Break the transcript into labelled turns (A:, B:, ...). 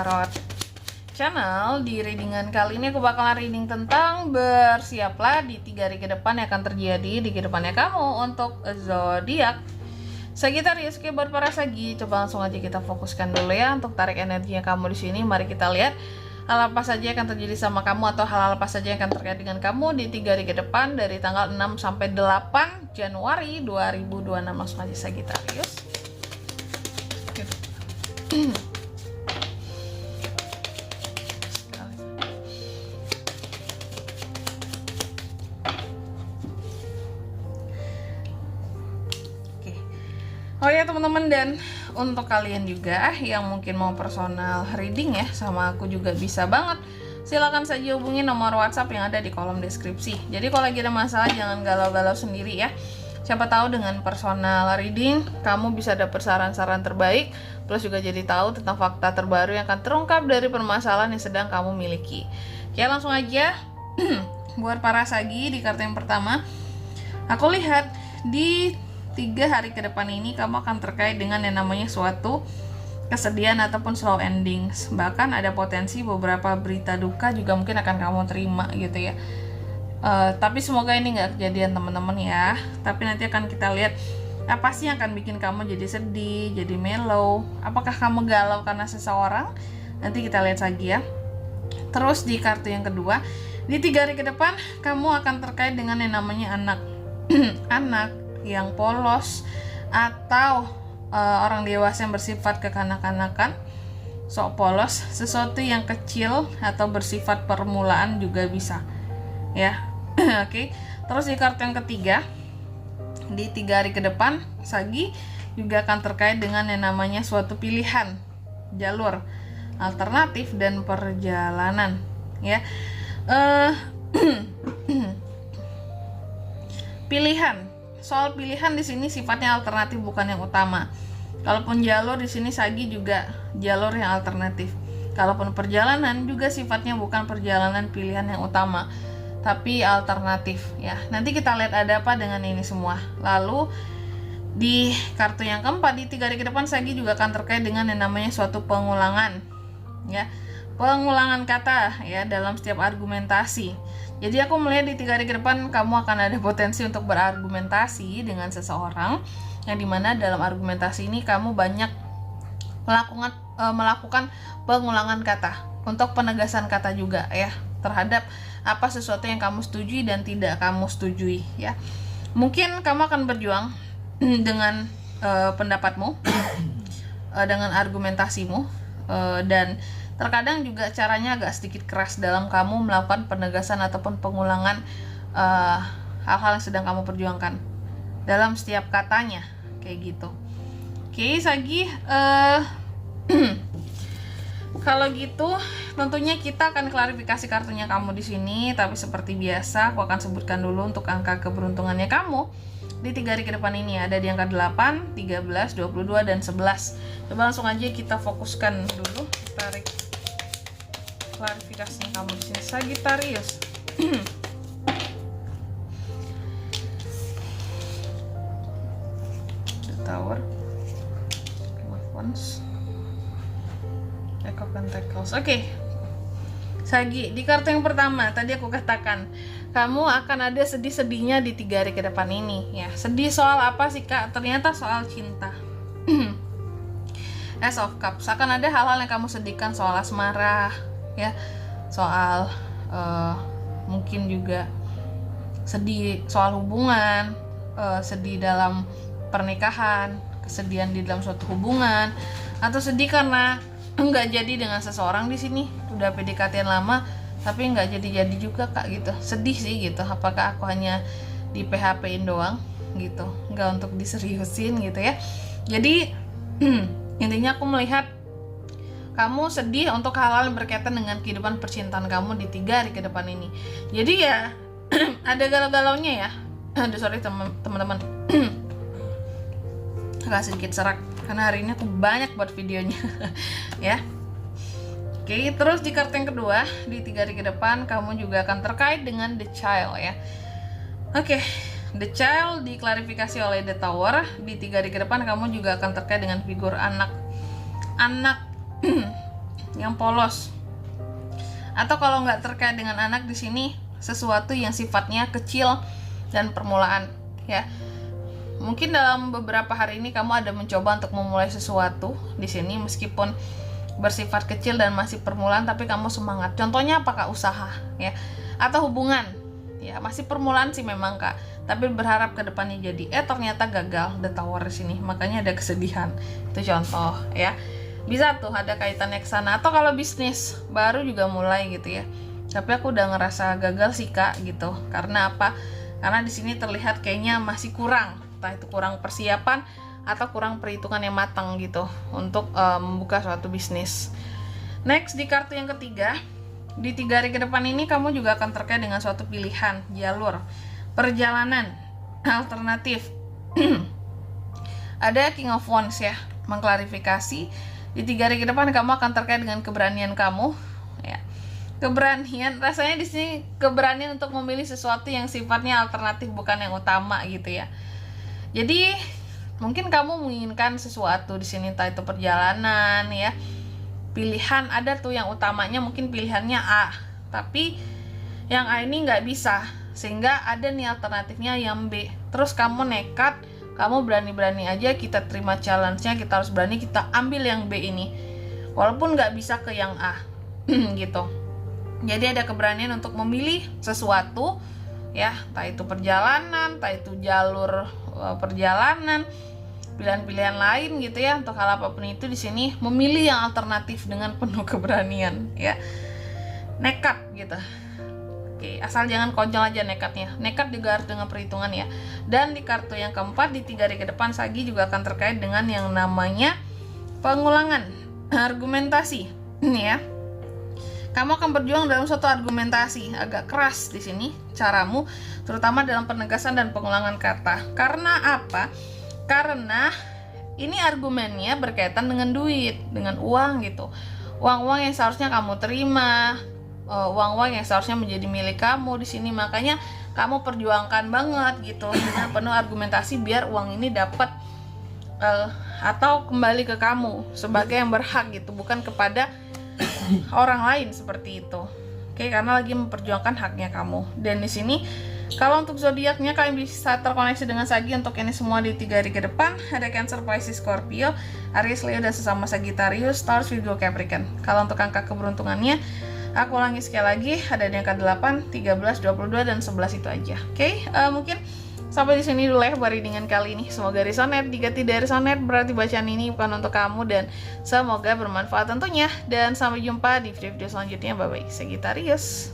A: Tarot Channel. Di readingan kali ini aku bakalan reading tentang bersiaplah di 3 hari ke depan yang akan terjadi di kehidupannya kamu untuk zodiak Sagittarius. Oke, buat para Sagi, coba langsung aja kita fokuskan dulu ya untuk tarik energinya kamu di sini. Mari kita lihat hal apa saja yang akan terjadi sama kamu atau hal apa saja yang akan terkait dengan kamu di 3 hari ke depan dari tanggal 6 sampai 8 Januari 2026. Langsung aja Sagittarius. Oh ya teman-teman, dan untuk kalian juga yang mungkin mau personal reading ya sama aku juga bisa banget. Silakan saja hubungi nomor WhatsApp yang ada di kolom deskripsi. Jadi kalau lagi ada masalah jangan galau-galau sendiri ya. Siapa tahu dengan personal reading kamu bisa dapat saran-saran terbaik, plus juga jadi tahu tentang fakta terbaru yang akan terungkap dari permasalahan yang sedang kamu miliki. Oke, langsung aja. Buat para Sagi, di kartu yang pertama aku lihat di 3 hari ke depan ini kamu akan terkait dengan yang namanya suatu kesedihan ataupun slow endings. Bahkan ada potensi beberapa berita duka juga mungkin akan kamu terima gitu ya. Tapi semoga ini nggak kejadian teman-teman ya. Tapi nanti akan kita lihat apa sih yang akan bikin kamu jadi sedih, jadi mellow. Apakah kamu galau karena seseorang? Nanti kita lihat lagi ya. Terus di kartu yang kedua, di 3 hari ke depan kamu akan terkait dengan yang namanya anak. Anak yang polos atau orang dewasa yang bersifat kekanak-kanakan, sok polos, sesuatu yang kecil atau bersifat permulaan juga bisa ya. Oke. Terus di kartu yang ketiga, di 3 hari ke depan Sagi juga akan terkait dengan yang namanya suatu pilihan, jalur alternatif dan perjalanan ya. Pilihan, soal pilihan di sini sifatnya alternatif bukan yang utama. Kalaupun jalur di sini Sagi juga jalur yang alternatif. Kalaupun perjalanan juga sifatnya bukan perjalanan pilihan yang utama, tapi alternatif ya. Nanti kita lihat ada apa dengan ini semua. Lalu di kartu yang keempat, di 3 hari ke depan Sagi juga akan terkait dengan yang namanya suatu pengulangan ya. Pengulangan kata ya dalam setiap argumentasi. Jadi aku melihat di 3 hari ke depan kamu akan ada potensi untuk berargumentasi dengan seseorang, yang dimana dalam argumentasi ini kamu banyak melakukan pengulangan kata untuk penegasan kata juga ya terhadap apa sesuatu yang kamu setujui dan tidak kamu setujui ya. Mungkin kamu akan berjuang dengan pendapatmu, dengan argumentasimu, dan terkadang juga caranya agak sedikit keras dalam kamu melakukan penegasan ataupun pengulangan hal-hal yang sedang kamu perjuangkan dalam setiap katanya kayak gitu. Oke Sagi, kalau gitu tentunya kita akan klarifikasi kartunya kamu di sini, tapi seperti biasa aku akan sebutkan dulu untuk angka keberuntungannya kamu di 3 hari ke depan ini. Ada di angka 8, 13, 22 dan 11. Coba langsung aja kita fokuskan dulu, tarik klarifikasinya kamu di sini Sagittarius. The Tower, Wands, Echo Pentacles. Oke. Sagi, di kartu yang pertama tadi aku katakan kamu akan ada sedih-sedihnya di 3 hari ke depan ini ya. Sedih soal apa sih Kak? Ternyata soal cinta. Ace of Cups, akan ada hal-hal yang kamu sedihkan soal asmara ya, soal mungkin juga sedih soal hubungan, sedih dalam pernikahan, kesedihan di dalam suatu hubungan, atau sedih karena nggak jadi dengan seseorang di sini, udah PDKT lama tapi nggak jadi juga Kak gitu. Sedih sih gitu, apakah aku hanya di PHP-in doang gitu, nggak untuk diseriusin gitu ya. Jadi intinya aku melihat kamu sedih untuk hal-hal yang berkaitan dengan kehidupan percintaan kamu di 3 hari ke depan ini. Jadi ya ada galau-galaunya ya. Aduh sorry teman-teman. Agak sedikit serak karena hari ini aku banyak buat videonya ya. Oke, terus di kartu yang kedua, di 3 hari ke depan kamu juga akan terkait dengan The Child ya. Oke, The Child diklarifikasi oleh The Tower. Di 3 hari ke depan kamu juga akan terkait dengan figur anak yang polos. Atau kalau nggak terkait dengan anak, di sini sesuatu yang sifatnya kecil dan permulaan ya. Mungkin dalam beberapa hari ini kamu ada mencoba untuk memulai sesuatu di sini, meskipun bersifat kecil dan masih permulaan, tapi kamu semangat. Contohnya apakah usaha ya, atau hubungan ya, masih permulaan sih memang Kak, tapi berharap ke depannya jadi ternyata gagal, the tower di sini, makanya ada kesedihan. Itu contoh ya. Bisa tuh ada kaitannya ke sana. Atau kalau bisnis baru juga mulai gitu ya, tapi aku udah ngerasa gagal sih Kak gitu. Karena apa? Karena di sini terlihat kayaknya masih kurang, entah itu kurang persiapan atau kurang perhitungan yang matang gitu untuk membuka suatu bisnis. Next, di kartu yang ketiga, di 3 hari ke depan ini kamu juga akan terkait dengan suatu pilihan, jalur, perjalanan alternatif. Ada King of Wands ya, mengklarifikasi di 3 hari ke depan kamu akan terkait dengan keberanian kamu ya. Keberanian, rasanya di sini keberanian untuk memilih sesuatu yang sifatnya alternatif, bukan yang utama gitu ya. Jadi mungkin kamu menginginkan sesuatu di sini, entah itu perjalanan ya, pilihan ada tuh yang utamanya mungkin pilihannya A, tapi yang A ini nggak bisa, sehingga ada nih alternatifnya yang B. Terus kamu nekat, kamu berani-berani aja, kita terima challenge-nya, kita harus berani, kita ambil yang B ini walaupun nggak bisa ke yang A gitu. Jadi ada keberanian untuk memilih sesuatu ya, entah itu perjalanan, entah itu jalur perjalanan, pilihan-pilihan lain gitu ya. Untuk hal apapun itu di sini memilih yang alternatif dengan penuh keberanian ya, nekat gitu. Oke, asal jangan konyol aja nekatnya. Nekat juga harus dengan perhitungan ya. Dan di kartu yang keempat, di 3 hari ke depan Sagi juga akan terkait dengan yang namanya pengulangan argumentasi ya. Kamu akan berjuang dalam suatu argumentasi agak keras di sini caramu, terutama dalam penegasan dan pengulangan kata. Karena apa? Karena ini argumennya berkaitan dengan duit, dengan uang gitu. Uang-uang yang seharusnya kamu terima, uang-uang yang seharusnya menjadi milik kamu di sini. Makanya kamu perjuangkan banget gitu dengan penuh argumentasi biar uang ini dapat atau kembali ke kamu sebagai yang berhak gitu, bukan kepada orang lain seperti itu. Oke, karena lagi memperjuangkan haknya kamu. Dan di sini kalau untuk zodiaknya kalian bisa terkoneksi dengan Sagi untuk ini semua di 3 hari ke depan. Ada Cancer, Pisces, Scorpio, Aries, Leo, dan sesama Sagittarius, Taurus, Virgo, Capricorn. Kalau untuk angka keberuntungannya, aku ulangi sekali lagi, ada di angka 8, 13, 22, dan 11 itu aja. Oke, mungkin sampai di sini dulu ya readingan kali ini. Semoga resonate. Jika tidak resonate, berarti bacaan ini bukan untuk kamu, dan semoga bermanfaat tentunya. Dan sampai jumpa di video-video selanjutnya. Bye bye, Sagittarius.